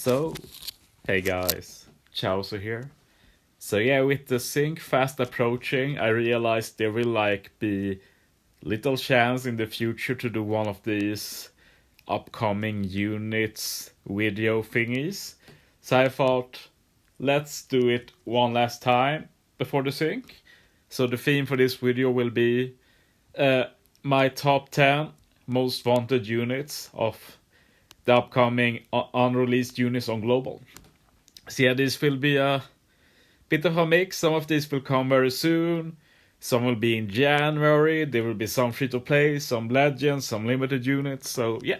So, hey guys, Chowser here. So yeah, with the sync fast approaching, I realized there will be little chance in the future to do one of these upcoming units video thingies. So I thought, let's do it one last time before the sync. So the theme for this video will be my top 10 most wanted units of the upcoming unreleased units on global. So yeah, this will be a bit of a mix. Some of these will come very soon. Some will be in January. There will be some free to play, some legends, some limited units. So yeah,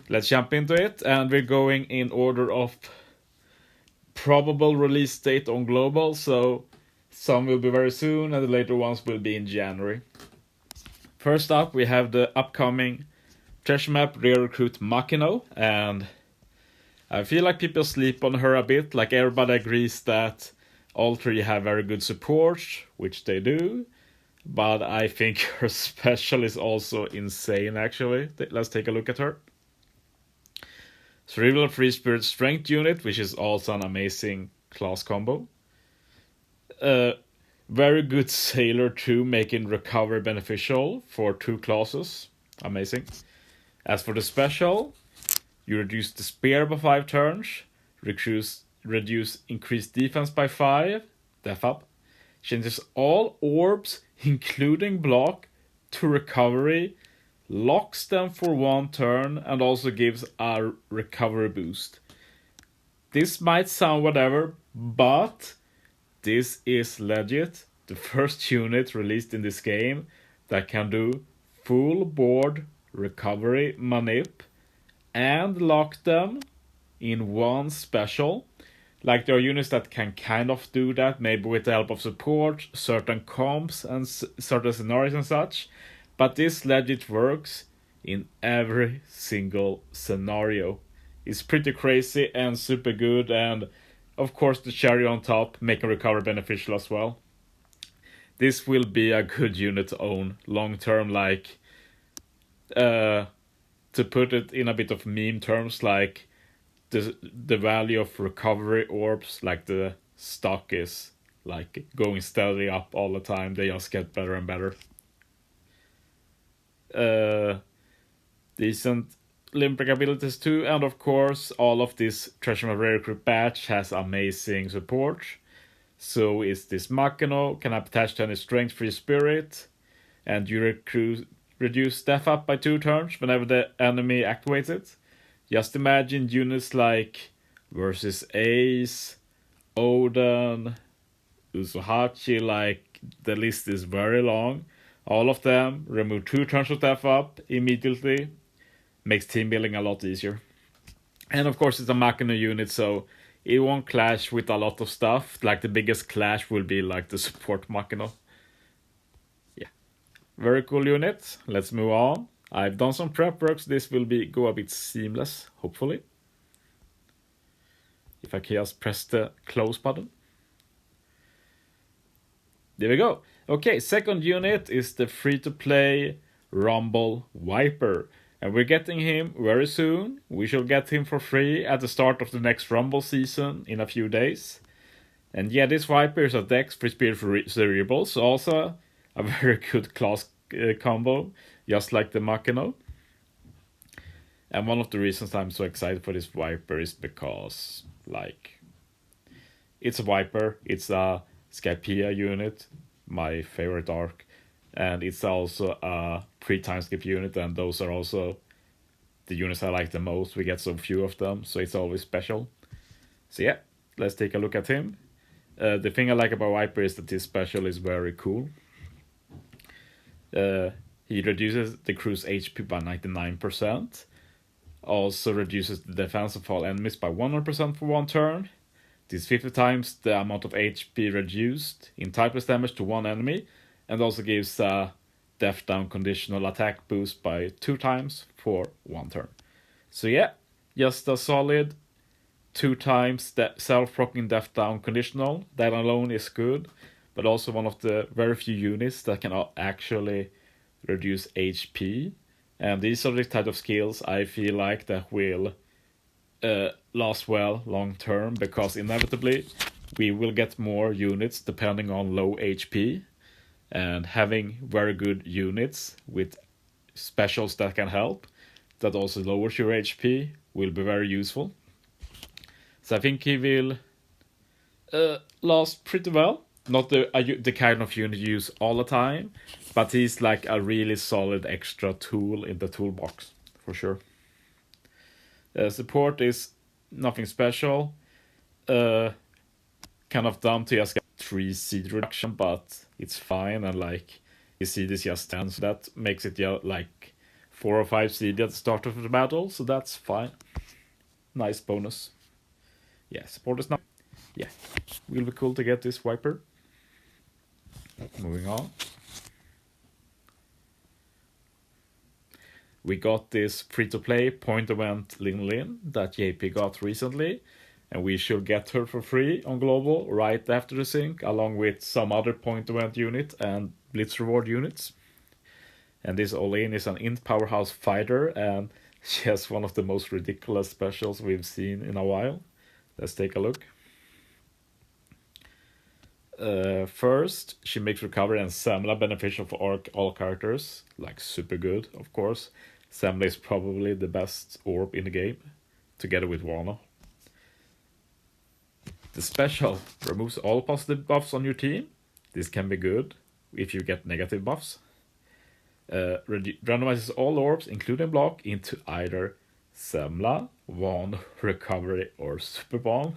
let's jump into it. And we're going in order of probable release date on global. So some will be very soon and the later ones will be in January. First up, we have the upcoming treasure map Rare Recruit Makino, and I feel like people sleep on her a bit. Like, everybody agrees that all three have very good support, which they do, but I think her special is also insane actually. Let's take a look at her. Cerebral Free Spirit Strength unit, which is also an amazing class combo. Very good Sailor too, making recovery beneficial for 2 classes. Amazing. As for the special, you reduce the spear by 5 turns, reduce increased defense by 5, def up, changes all orbs, including block, to recovery, locks them for 1 turn, and also gives a recovery boost. This might sound whatever, but this is legit the first unit released in this game that can do full board recovery manip and lock them in 1 special. Like, there are units that can kind of do that, maybe with the help of support, certain comps and certain scenarios and such, but this legit works in every single scenario. It's pretty crazy and super good, and of course the cherry on top, making recovery beneficial as well. This will be a good unit to own long term. Like, to put it in a bit of meme terms, like the value of recovery orbs, like the stock is like going steadily up all the time. They just get better and better. Decent limbrick abilities too, and of course all of this treasure map rare recruit batch has amazing support. So is this Makino, can attach to any strength free spirit, and you reduce death up by 2 turns whenever the enemy activates it. Just imagine units like versus Ace, Odin, Uzuhachi, like the list is very long. All of them remove 2 turns of death up immediately. Makes team building a lot easier. And of course it's a Makino unit, so it won't clash with a lot of stuff. Like, the biggest clash will be like the support Makino. Yeah, very cool unit. Let's move on. I've done some prep work, so this will go a bit seamless, hopefully. If I can just press the close button. There we go. Okay, second unit is the free-to-play Rumble Viper. And we're getting him very soon. We shall get him for free at the start of the next Rumble season in a few days. And yeah, this Viper is a Dex Free Spirit for Cerebral, so also a very good class combo, just like the Makino. And one of the reasons I'm so excited for this Viper is because, like, it's a Viper, it's a Skypea unit, my favorite arc, and it's also a pre-time skip unit, and those are also the units I like the most. We get so few of them, so it's always special. So yeah, let's take a look at him. The thing I like about Viper is that his special is very cool. He reduces the crew's HP by 99%. Also reduces the defense of all enemies by 100% for 1 turn. This 50 times the amount of HP reduced in typeless damage to 1 enemy. And also gives a death down conditional attack boost by 2 times for 1 turn. So yeah, just a solid 2 times the self-proccing death down conditional. That alone is good, but also one of the very few units that can actually reduce HP. And these are the type of skills I feel like that will last well long term, because inevitably we will get more units depending on low HP, and having very good units with specials that can help, that also lowers your HP, will be very useful. So I think he will last pretty well. Not the kind of unit you use all the time, but he's like a really solid extra tool in the toolbox, for sure. Support is nothing special. Kind of dumb to just get 3 seed reduction, but it's fine, and like you see this just 10, so that makes it like 4 or 5 seed at the start of the battle, so that's fine. Nice bonus. Yeah, support is not. Yeah, will be cool to get this Viper. Moving on. We got this free-to-play point event Lin Lin that JP got recently, and we should get her for free on Global right after the sync, along with some other point event unit and Blitz reward units. And this Olin is an int powerhouse fighter, and she has one of the most ridiculous specials we've seen in a while. Let's take a look. First, she makes recovery and Semla beneficial for all characters, like super good, of course. Semla is probably the best orb in the game, together with Wano. The special removes all positive buffs on your team. This can be good if you get negative buffs. Randomizes all orbs, including block, into either Semla, Wand, Recovery, or Super Bomb.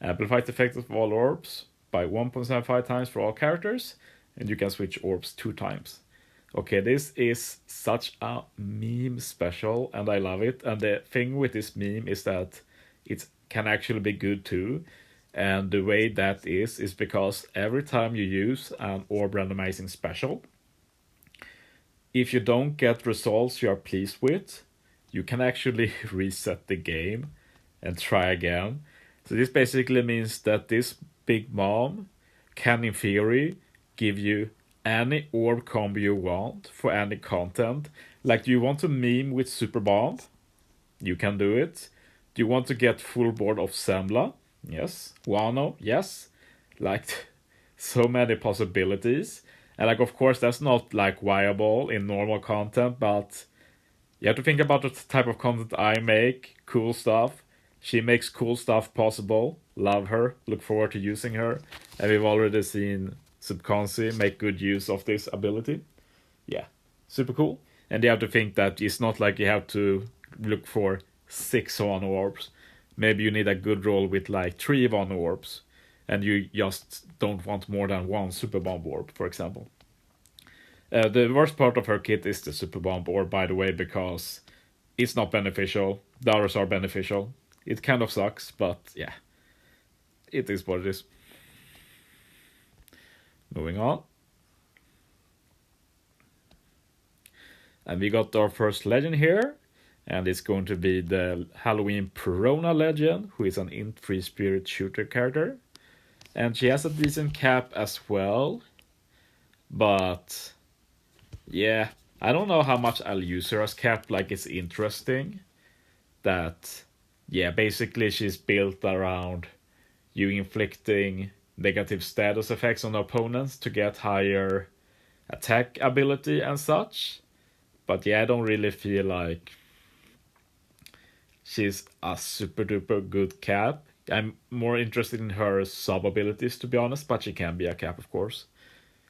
Amplifies the effect of all orbs by 1.75 times for all characters, and you can switch orbs 2 times. Okay, this is such a meme special, and I love it. And the thing with this meme is that it can actually be good too. And the way that is because every time you use an orb randomizing special, if you don't get results you are pleased with, you can actually reset the game and try again. So this basically means that this Big Mom can, in theory, give you any orb combo you want for any content. Like, do you want to meme with Super Bomb? You can do it. Do you want to get full board of Semla? Yes. Wano? Yes. Like, so many possibilities. And like, of course, that's not like viable in normal content, but you have to think about the type of content I make. Cool stuff. She makes cool stuff possible. Love her. Look forward to using her. And we've already seen Subconsci make good use of this ability. Yeah, super cool. And you have to think that it's not like you have to look for 6 Wano orbs. Maybe you need a good roll with like 3 Wano orbs. And you just don't want more than 1 Super Bomb orb, for example. The worst part of her kit is the Super Bomb orb, by the way, because it's not beneficial. The others are beneficial. It kind of sucks, but yeah, it is what it is. Moving on. And we got our first legend here, and it's going to be the Halloween Perona legend, who is an int free spirit shooter character. And she has a decent cap as well, but yeah, I don't know how much I'll use her as cap. Like, it's interesting that, yeah, basically she's built around you inflicting negative status effects on opponents to get higher attack ability and such. But yeah, I don't really feel like she's a super duper good cap. I'm more interested in her sub abilities, to be honest, but she can be a cap, of course.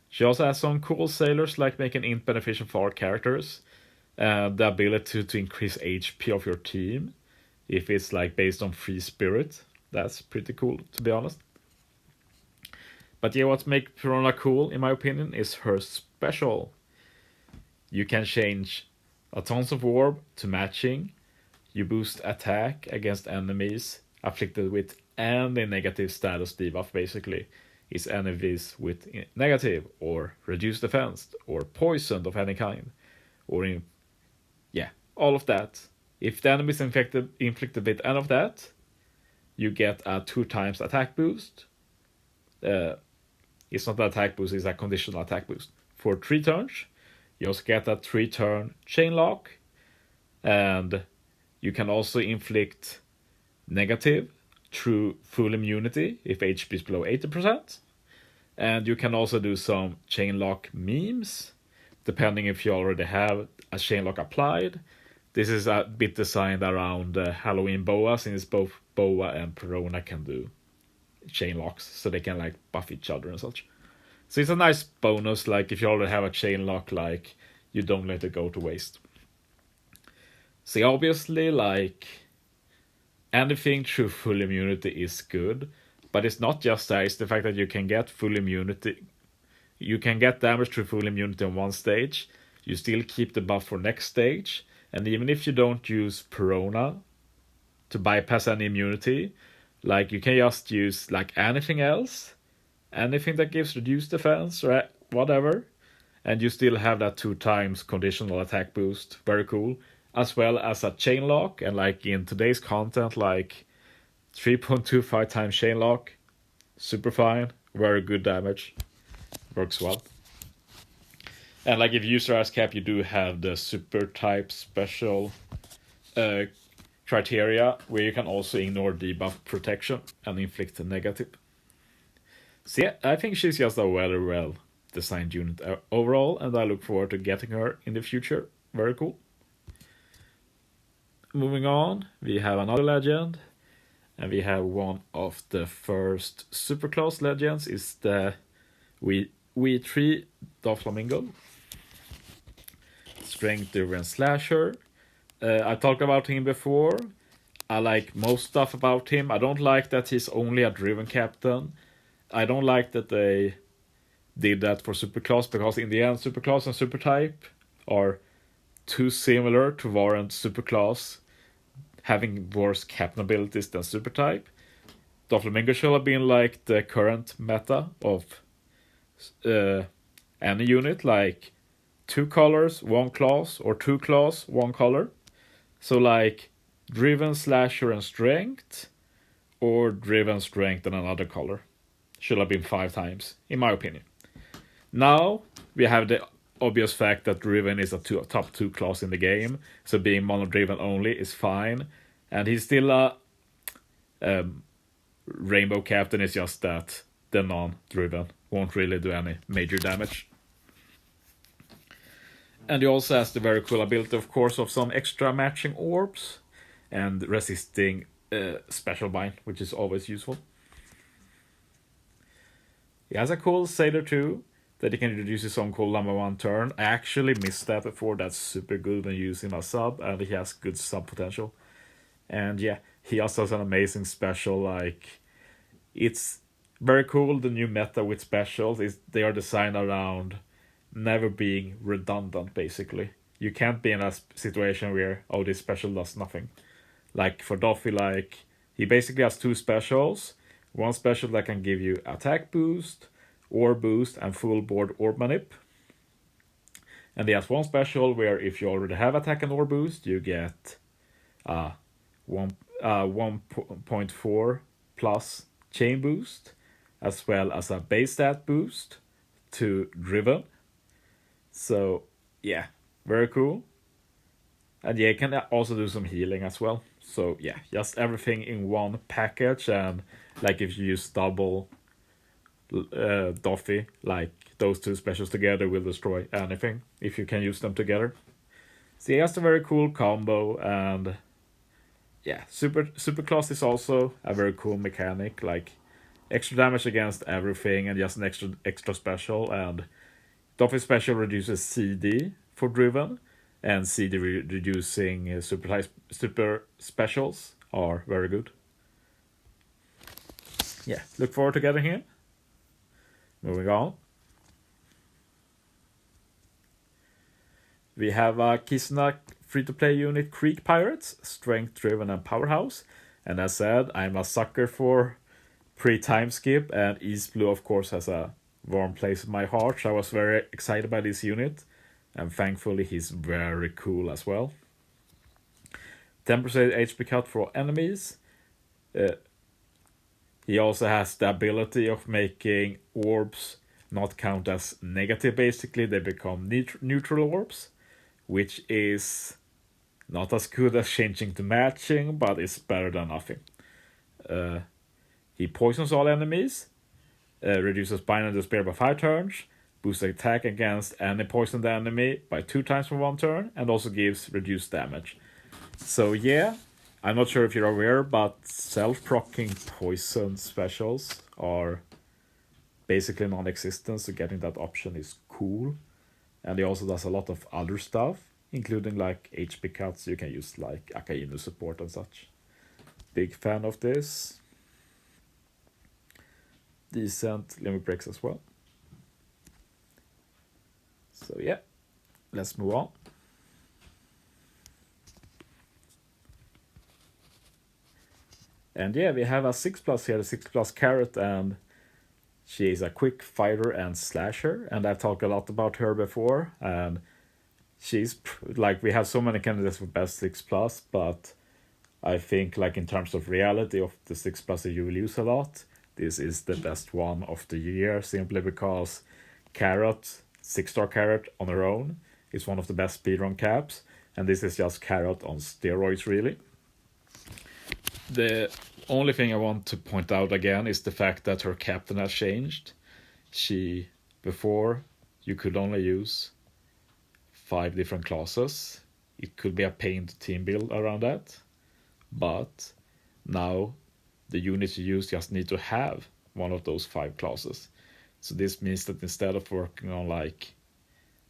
She also has some cool sailors, like making int beneficial for our characters, and the ability to increase HP of your team if it's like based on free spirit. That's pretty cool, to be honest. But yeah, what makes Perona cool, in my opinion, is her special. You can change a tons of orb to matching. You boost attack against enemies afflicted with any negative status debuff, basically. Is enemies with negative or reduced defense or poisoned of any kind. Or all of that. If the enemy is inflicted with any of that, you get a 2 times attack boost. It's not an attack boost, it's a conditional attack boost. For 3 turns, you also get a 3-turn chain lock. And you can also inflict negative through full immunity if HP is below 80%. And you can also do some chain lock memes, depending if you already have a chain lock applied. This is a bit designed around Halloween boa, since both boa and Perona can do chain locks, so they can like buff each other and such. So it's a nice bonus, like if you already have a chain lock, like you don't let it go to waste. See, obviously, like anything through full immunity is good, but it's not just that, it's the fact that you can get full immunity. You can get damage through full immunity on one stage, you still keep the buff for next stage, and even if you don't use Perona to bypass any immunity, like you can just use like anything else, anything that gives reduced defense or whatever, and you still have that 2 times conditional attack boost. Very cool. As well as a chain lock, and like in today's content, like 3.25 times chain lock, super fine, very good damage, works well. And like if you use Rise Cap, you do have the super type special criteria where you can also ignore debuff protection and inflict a negative. So yeah, I think she's just a very well designed unit overall, and I look forward to getting her in the future. Very cool. Moving on, we have another legend, and we have one of the first superclass legends, is the V3 Doflamingo. Strength driven slasher. I talked about him before. I like most stuff about him. I don't like that he's only a driven captain. I don't like that they did that for superclass, because in the end superclass and supertype are too similar to warrant superclass having worse captain abilities than supertype. Doflamingo should have been like the current meta of any unit, like 2 colors, 1 class, or 2 class, 1 color. So like driven slasher and strength, or driven strength and another color. Should have been 5 times, in my opinion. Now we have the obvious fact that driven is a top 2 class in the game, so being mono driven only is fine, and he's still a rainbow captain. Is just that the non-driven won't really do any major damage. And he also has the very cool ability, of course, of some extra matching orbs and resisting special bind, which is always useful. He has a cool Sailor too, that he can introduce his own cool number 1 turn. I actually missed that before. That's super good when using a sub, and he has good sub potential. And yeah, he also has an amazing special. Like, it's very cool, the new meta with specials is they are designed around never being redundant, basically. You can't be in a situation where, oh, this special does nothing. Like for Doffy, like, he basically has 2 specials. One special that can give you attack boost, orb boost, and full board orb manip. And he has one special where if you already have attack and orb boost, you get 1.4 plus chain boost, as well as a base stat boost to driven. So yeah, very cool. And yeah, you can also do some healing as well. So yeah, just everything in one package. And like if you use double Doffy, like those 2 specials together will destroy anything if you can use them together. So yeah, it's a very cool combo. And yeah, superclass is also a very cool mechanic, like extra damage against everything and just an extra special. And Doffy special reduces CD for driven, and CD reducing super specials are very good. Yeah, look forward to getting him. Moving on. We have a Kisnak free-to-play unit, Creek Pirates, strength driven and powerhouse. And as said, I'm a sucker for pre-time skip, and East Blue of course has a warm place in my heart. So I was very excited by this unit, and thankfully he's very cool as well. 10% HP cut for enemies. He also has the ability of making orbs not count as negative, basically. They become neutral orbs, which is not as good as changing to matching, but it's better than nothing. He poisons all enemies, reduces bind and despair by 5 turns, boosts attack against any poisoned enemy by 2 times for 1 turn, and also gives reduced damage. So yeah, I'm not sure if you're aware, but self-proccing poison specials are basically non-existent, so getting that option is cool. And he also does a lot of other stuff, including like HP cuts. You can use like Akainu support and such. Big fan of this. Decent limit breaks as well. So yeah, let's move on. And yeah, we have a 6+ here, the 6+ Carrot, and she is a quick fighter and slasher, and I've talked a lot about her before, and she's like, we have so many candidates for best 6+, but I think like in terms of reality of the 6+ that you will use a lot, this is the best one of the year, simply because Carrot, 6-star Carrot on her own, is one of the best speedrun caps, and this is just Carrot on steroids, really. The only thing I want to point out again is the fact that her captain has changed. Before, you could only use 5 different classes. It could be a pain to team build around that. But now the units you use just need to have one of those 5 classes. So this means that instead of working on like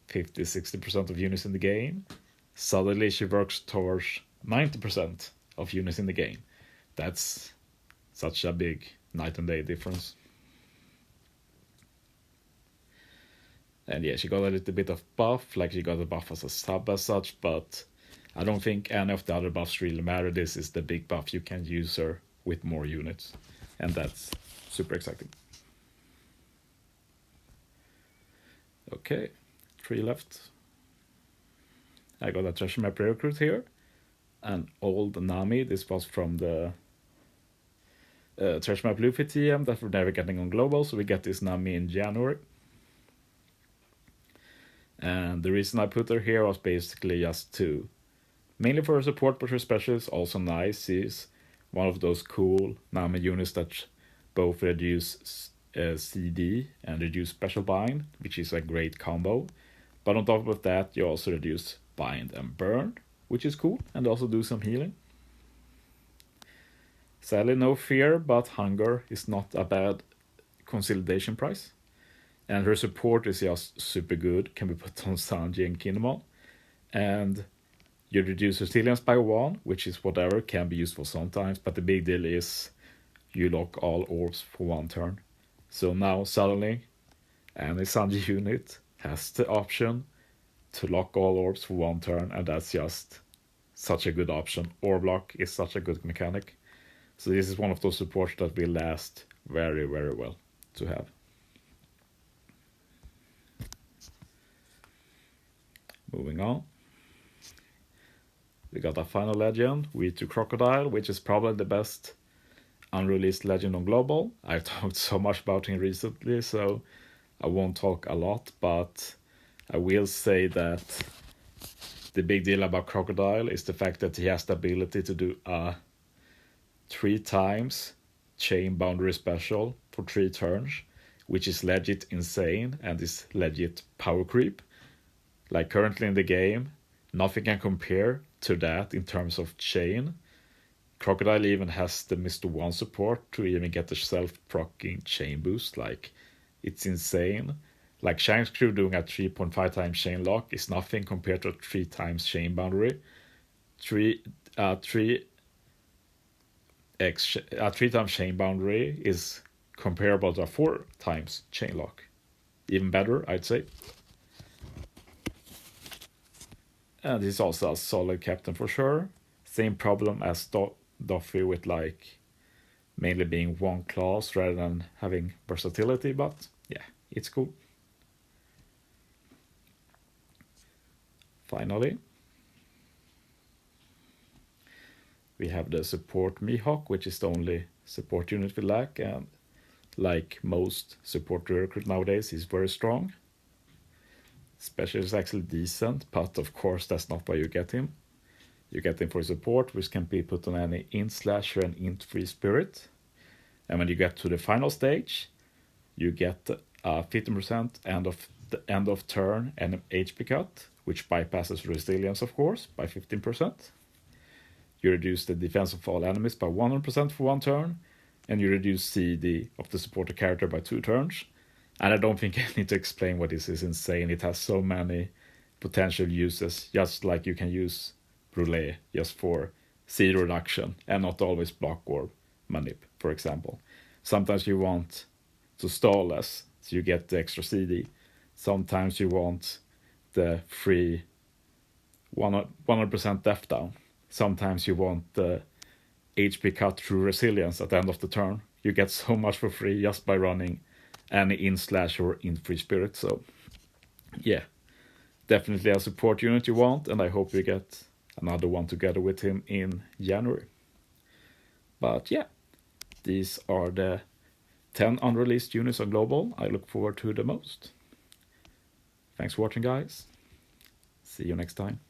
50-60% of units in the game, suddenly she works towards 90% of units in the game. That's such a big night and day difference. And yeah, she got a little bit of buff, like she got a buff as a sub as such, but I don't think any of the other buffs really matter. This is the big buff. You can use her with more units, and that's super exciting. Okay, 3 left. I got a treasure map recruit here, an old Nami. This was from the treasure map Luffy TM that we're never getting on global, so we get this Nami in January. And the reason I put her here was basically just to, mainly for her support, but her special is also nice. She's one of those cool Nami units that both reduce CD and reduce special bind, which is a great combo. But on top of that, you also reduce bind and burn, which is cool, and also do some healing. Sadly, no fear, but hunger is not a bad consolidation price. And her support is just super good, can be put on Sanji and Kinemon. And you reduce resilience by 1, which is whatever, can be useful sometimes, but the big deal is you lock all orbs for 1 turn. So now suddenly, any Sanji unit has the option to lock all orbs for 1 turn, and that's just such a good option. Orb lock is such a good mechanic. So this is one of those supports that will last very, very well to have. Moving on. We got a final legend, V2 Crocodile, which is probably the best unreleased legend on global. I've talked so much about him recently, so I won't talk a lot, but I will say that the big deal about Crocodile is the fact that he has the ability to do a 3 times chain boundary special for 3 turns, which is legit insane and is legit power creep. Like currently in the game, nothing can compare to that in terms of chain. Crocodile even has the Mr. 1 support to even get the self-proccing chain boost. Like, it's insane. Like Shanks Crew doing a 3.5 times chain lock is nothing compared to a 3 times chain boundary. 3 times chain boundary is comparable to a 4 times chain lock. Even better, I'd say. And he's also a solid captain for sure. Same problem as Duffy with like mainly being 1 class rather than having versatility, but yeah, it's cool. Finally, we have the support Mihawk, which is the only support unit we lack, and like most support recruit nowadays, he's very strong. Special is actually decent, but of course that's not why you get him. You get them for support, which can be put on any int slasher and int free spirit. And when you get to the final stage, you get 15% end of turn and HP cut, which bypasses resilience, of course, by 15%. You reduce the defense of all enemies by 100% for 1 turn, and you reduce CD of the supporter character by 2 turns. And I don't think I need to explain why this is insane. It has so many potential uses, just like you can use Brûlé just for CD reduction and not always block or manip, for example. Sometimes you want to stall less, so you get the extra CD. Sometimes you want the free 100% death down. Sometimes you want the HP cut through resilience at the end of the turn. You get so much for free just by running any int slash or int free spirit. So yeah, definitely a support unit you want, and I hope you get another one together with him in January. But yeah, these are the 10 unreleased units on Global I look forward to the most. Thanks for watching, guys. See you next time.